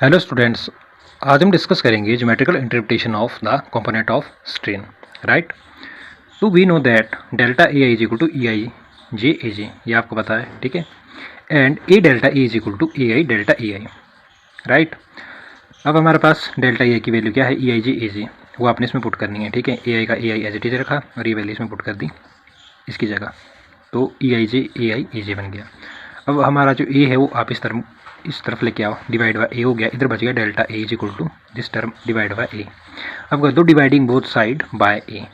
Hello students, आज हम discuss करेंगे geometrical interpretation of the component of strain. Right, तो we know that delta A I is equal to E I J A J, ये आपको पता है, ठीक है। And A delta A is equal to A I delta A I. Right, अब हमारे पास delta A आई की वैल्यू क्या है, ई आई जे ए जे, वो आपने इसमें पुट करनी है, ठीक है। ए आई का ए आई एज इट इज रखा और ये वैल्यू इसमें पुट कर दी इसकी जगह, तो ई आई जे ए जे बन गया। अब हमारा जो ए है वो आप इस तरफ लेके आओ, डिवाइड बाय ए हो गया, इधर बच गया delta A is equal to this term divide by A. अब कर दो dividing both side by A,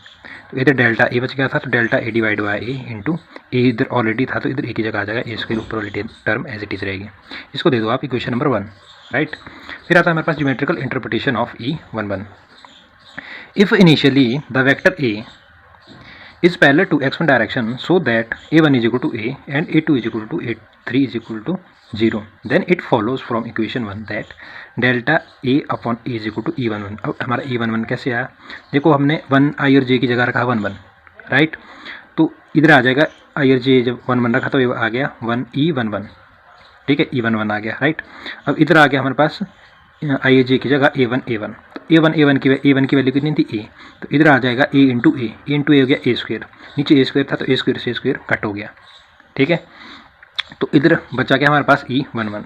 तो इधर डेल्टा ए बच गया था, तो delta A divide by A into A इधर ऑलरेडी था, तो इधर ए की जगह आ जाएगा, ए स्क्वायर ऊपर वाली टर्म एज इट इज रहेगी। इसको दे दो आप इक्वेशन नंबर 1। राइट, फिर आता है हमारे पास geometrical interpretation of E11। If initially the vector A is parallel to x1 direction so that a1 is equal to a and a2 is equal to a3 is equal to 0, then it follows from equation 1 that delta a upon a is equal to e11। अब हमारा e11 कैसे आया, देखो हमने 1 आई और जे की जगह रखा 1 1। राइट, तो इधर आ जाएगा आई और जे, जब 1 1 रखा तो ये आ गया 1e11, ठीक है, e11 आ गया। राइट, अब इधर आ गया हमारे पास आई जे की जगह a1 a1 की वैल्यू कितनी थी ए, तो इधर आ जाएगा ए इंटू ए हो गया ए स्क्वायर, नीचे ए स्क्वायर था तो ए स्क्वायर से स्क्वायर कट हो गया, ठीक है। तो इधर बचा गया हमारे पास E11,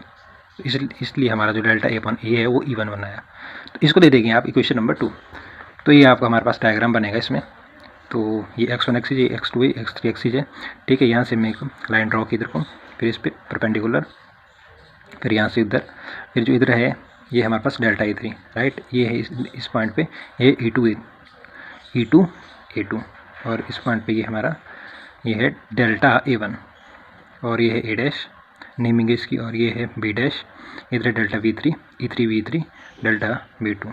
इसलिए हमारा जो डेल्टा ए अपन ए है वो E11 आया। तो इसको दे देंगे आप इक्वेशन नंबर 2। तो ये आपका हमारे पास डायग्राम बनेगा इसमें, तो ये x1 एक्सिस है, x2 है, x3 एक्सिस है, ठीक है। यहाँ से मैं एक लाइन ड्रॉ की इधर को, फिर इस पर परपेंडिकुलर, फिर यहाँ से इधर, फिर जो इधर है ये हमारे पास डेल्टा E3। राइट, ये है इस पॉइंट पे ये E2 और इस पॉइंट पे ये हमारा ये है डेल्टा A1 और ये है ए डैश नेमिंग इसकी, और ये है बी डैश, इधर delta V3 E3 V3 delta V2।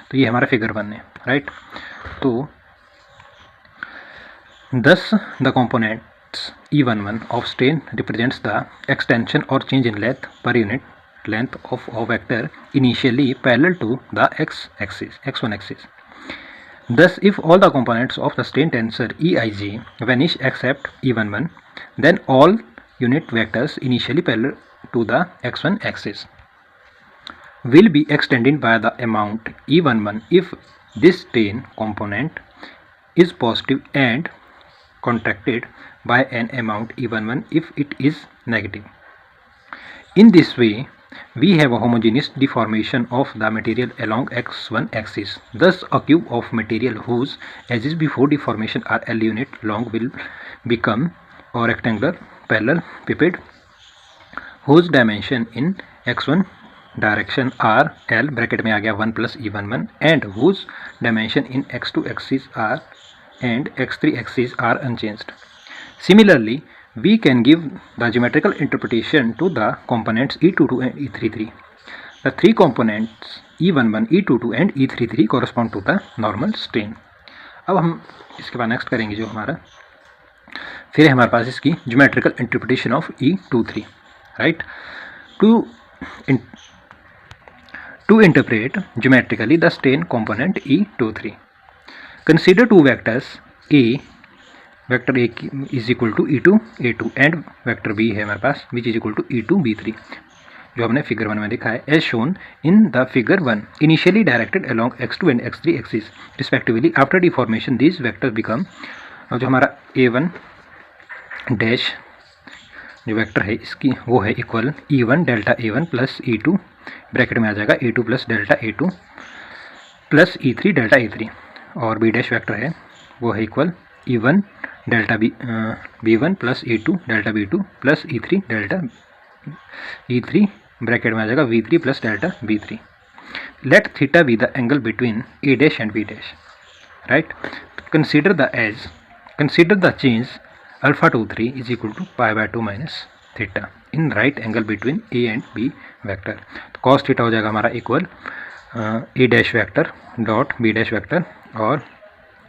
तो ये हमारा फिगर 1 है। राइट, तो thus the components E11 of strain represents the extension or change in length per unit length of a vector initially parallel to the x1 axis. Thus, if all the components of the strain tensor Eij vanish except E11, then all unit vectors initially parallel to the x1 axis will be extended by the amount E11 if this strain component is positive and contracted by an amount E11 if it is negative. In this way, we have a homogeneous deformation of the material along x1 axis. Thus, a cube of material whose edges before deformation are L unit long will become a rectangular parallelepiped whose dimension in x1 direction R L bracket में आ गया 1 + E11 and whose dimension in x2 axis are and x3 axis are unchanged. Similarly, we can give the geometrical interpretation to the components E22 and E33. The three components E11, E22 and E33 correspond to the normal strain. अब हम इसके बाद next करेंगे जो हमारा फिर है हमारे पास इसकी geometrical interpretation of E23. Right, to interpret geometrically the strain component E23, consider two vectors A, vector A is equal to E2 A2 and vector B है हमारे पास which is equal to E2 B3, जो हमने figure 1 में देखा है as shown in the figure 1, initially directed along x2 and x3 axis respectively. After deformation these vector become, जो हमारा A1 डैश जो वेक्टर है इसकी वो है equal E1 delta A1 plus E2 bracket में आ जाएगा A2 plus delta A2 plus E3 delta E3, और बी डैश वेक्टर है वो है equal E1 delta B1 plus E2 delta B2 plus E3 delta E3 bracket में आ जाएगा V3 plus delta B3। Let theta be the angle between A dash and B dash. Right, consider the change alpha 23 is equal to π/2 minus theta in right angle between A and B vector. तो cos theta हो जाएगा हमारा equal A dash vector dot B dash vector और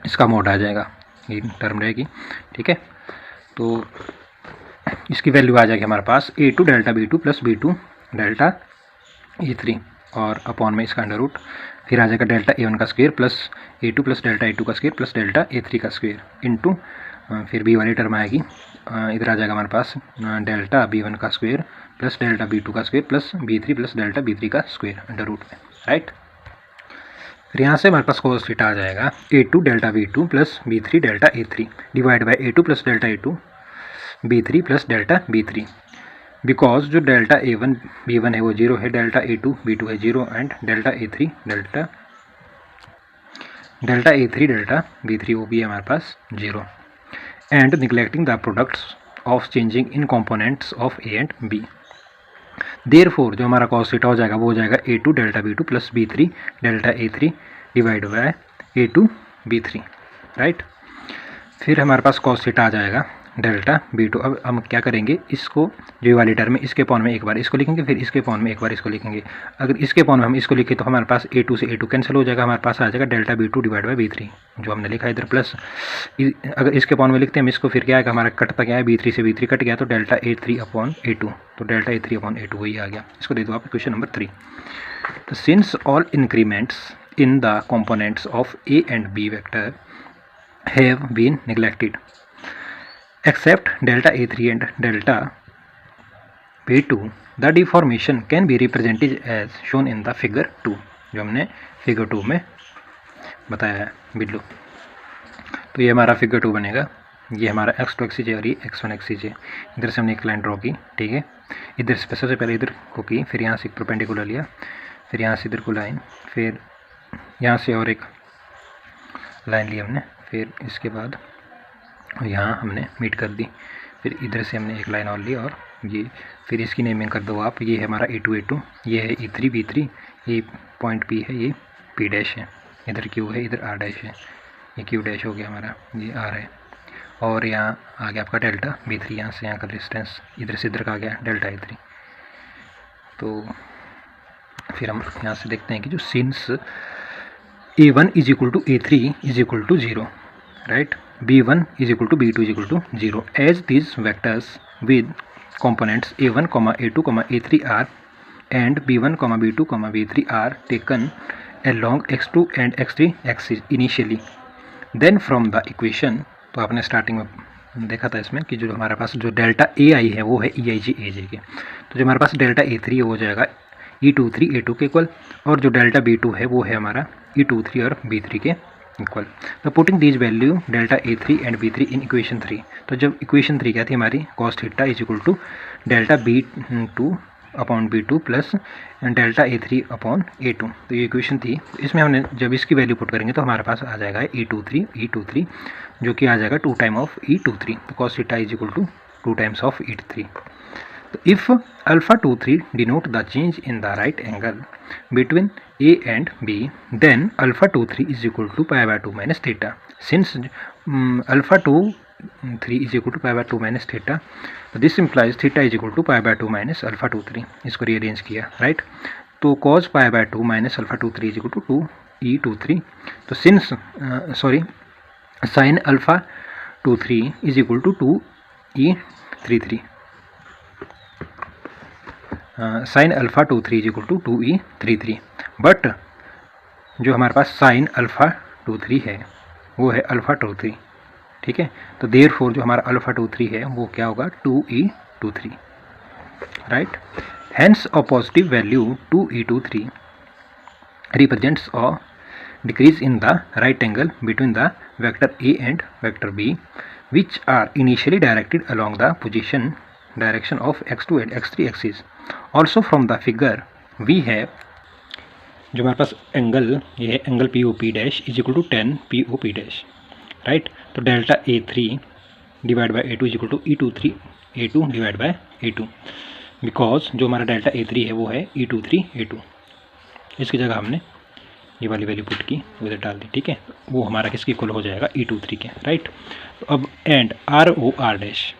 इसका mode आ जाएगा, ये term रहेगी, ठीक है। तो इसकी वैल्यू आ जाएगी हमारे पास A2 delta B2 plus B2 delta E3 और अपॉन में इसका अंडर रूट, फिर आ जाएगा डेल्टा A1 का square plus A2 plus delta A2 का स्क्वायर प्लस डेल्टा A3 का स्क्वायर इंटू फिर B वाली टर्म आएगी, इधर आ जाएगा हमारे पास डेल्टा B1 का स्क्वायर प्लस डेल्टा B2 का square plus B3 plus delta B3 का स्क्वायर अंडर रूट में, राइट। फिर यहाँ से हमारे पास cos थीटा आ जाएगा A2 delta B2 plus B3 delta A3 divide by A2 plus delta A2 B3 plus delta B3, because जो delta A1 B1 है वो 0 है, डेल्टा A2 B2 है 0 and delta A3 delta B3 वो भी है हमारे पास 0 and neglecting the products of changing in components of A and B। Therefore जो हमारा cos थीटा हो जाएगा वो हो जाएगा A2 delta B2 plus B3 delta A3 divide by A2 B3, right. फिर हमारे पास cos थीटा आ जाएगा डेल्टा B2। अब हम क्या करेंगे, इसको जो वाली टर्म है इसके पॉन में एक बार इसको लिखेंगे, फिर इसके पॉन में एक बार इसको लिखेंगे। अगर इसके पॉन में हम इसको लिखें तो हमारे पास A2 से A2 कैंसिल हो जाएगा, हमारे पास आ जाएगा delta B2 divide by B3 जो हमने लिखा है इधर, प्लस अगर इसके पॉन में लिखते हैं हम इसको, फिर क्या आएगा हमारा कटता क्या है, B3 से B3 कट गया तो डेल्टा A3 अपॉन A2, तो डेल्टा A3 अपॉन A2 वही आ गया। इसको दे दो आप क्वेश्चन नंबर 3। तो since all increments in the components of A and B vector have been neglected except delta A3 and delta B2, the deformation can be represented as shown in the figure 2 जो हमने figure 2 में बताया है बिल्लू। तो ये हमारा figure 2 बनेगा, ये हमारा x2 एक्सिस है और ये x1 एक्सिस है। इधर से हमने एक लाइन ड्रॉ की, ठीक है, इधर से सबसे पहले इधर को की, फिर यहाँ से एक परपेंडिकुलर लिया, फिर यहाँ से इधर को लाइन, फिर यहाँ से और एक लाइन ली हमने, फिर इसके बाद यहाँ हमने मीट कर दी, फिर इधर से हमने एक लाइन और ली और ये, फिर इसकी नेमिंग कर दो आप, ये है हमारा A2 A2, ये है E3 B3, ये पॉइंट P है, ये P डैश है, इधर Q है, इधर R डैश है, ये Q डैश हो गया हमारा, ये R है, और यहाँ आ गया आपका डेल्टा B3, यहाँ से यहाँ का डिस्टेंस इधर से इधर का आ गया डेल्टा A3। तो फिर हम यहाँ से देखते हैं कि जो since A1 is equal to A3 is equal to 0, right, B1 is equal to B2 is equal to 0 as these vectors with components A1, A2, A3 are and B1, B2, B3 are taken along x2 and x3 axis initially, then from the equation, तो आपने starting में देखा था इसमें कि जो हमारे पास जो डेल्टा AI है वो है EIG AJ के, तो जो हमारे पास डेल्टा A3 है वो हो जाएगा E23 A2 के इक्वल, और जो डेल्टा B2 है वो है हमारा E23 और B3 के इक्वल। तो putting these value delta A3 and B3 in equation 3, तो जब इक्वेशन 3 क्या थी हमारी, cos theta is equal to delta B2 upon B2 plus delta A3 upon A2, तो ये इक्वेशन थी। इसमें हमने जब इसकी वैल्यू पुट करेंगे तो हमारे पास आ जाएगा E23 जो कि आ जाएगा 2 टाइम ऑफ E23, तो cos theta is equal to 2 times of E3। तो if alpha 23 denote the change in the right angle between A and B, then alpha 23 is equal to pi by 2 minus theta. Since alpha 23 is equal to pi by 2 minus theta, so this implies theta is equal to pi by 2 minus alpha 23. इसको rearrange किया, right? तो cos pi by 2 minus alpha 23 is equal to 2e23. तो since sin alpha 23 is equal to 2e33. Sine alpha 23 is equal to 2e33, but जो हमारे पास sign alpha 23 है वो है alpha 23, ठीक है। तो देयरफॉर जो हमारा अल्फ़ा 23 है वो क्या होगा 2e23, right. Hence a positive value 2e23 represents a decrease in the right angle between the vector A and vector B which are initially directed along the position direction of x2 and x3 axis. Also from the figure we have जो हमारे पास angle ये है angle POP dash is equal to 10 POP dash, right. तो delta A3 divide by A2 is equal to E23 A2 divide by A2, because जो हमारा delta A3 है वो है E23 A2, इसकी जगह हमने ये वाली वैल्यू पुट की उधर डाल दी, ठीक है। वो हमारा किसके इक्वल हो जाएगा E23 के, राइट। तो अब एंड ROR डैश,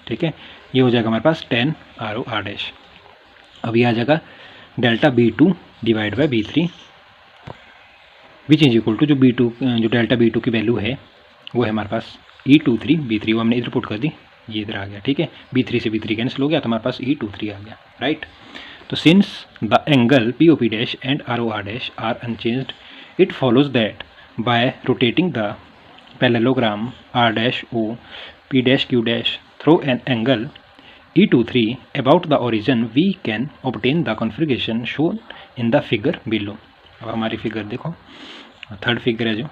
ठीक है, ये हो जाएगा हमारे पास 10 ROR डैश। अब ये आ जाएगा delta B2 divide by B3 which is equal to जो डेल्टा B2 की वैल्यू है वो है हमारे पास E23 B3, वो हमने इधर पुट कर दी, ये इधर आ गया, ठीक है। B3 से B3 कैंसिल हो गया तो हमारे पास E23 आ गया, राइट। तो since the angle POP dash and ROR dash are unchanged, it follows that by rotating the parallelogram R dash O P dash Q dash through an angle E23 about the origin, we can obtain the configuration shown in the figure below. अब हमारी figure देखो, third figure है जो,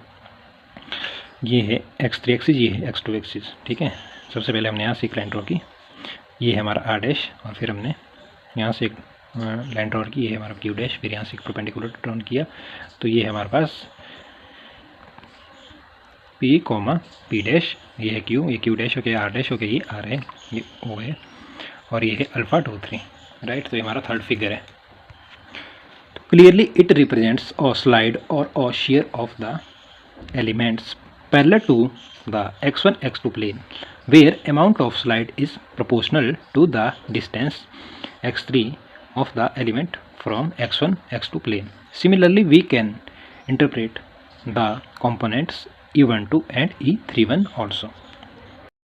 ये है x3 axis, ये है x2 axis, ठीक है। सबसे पहले हमने यहाँ से एक लाइन ड्रॉ की, ये है हमारा r डैश, और फिर हमने यहाँ से एक लाइन ड्रॉ की, ये है हमारा q डैश, फिर यहाँ से एक परपेंडिकुलर ड्रॉ किया, तो ये है हमारे पास p, p डैश, ये है q, ये q डैश हो गया, r डैश हो गया, ये r है, ये o है, और ये है अल्फा 2 3, राइट। तो ये हमारा थर्ड फिगर है। तो clearly it represents a slide और a shear of the elements parallel to the x1 x2 plane where amount of slide is proportional to the distance x3 of the element from x1 x2 plane. Similarly, we can interpret the components E12 and E31 also.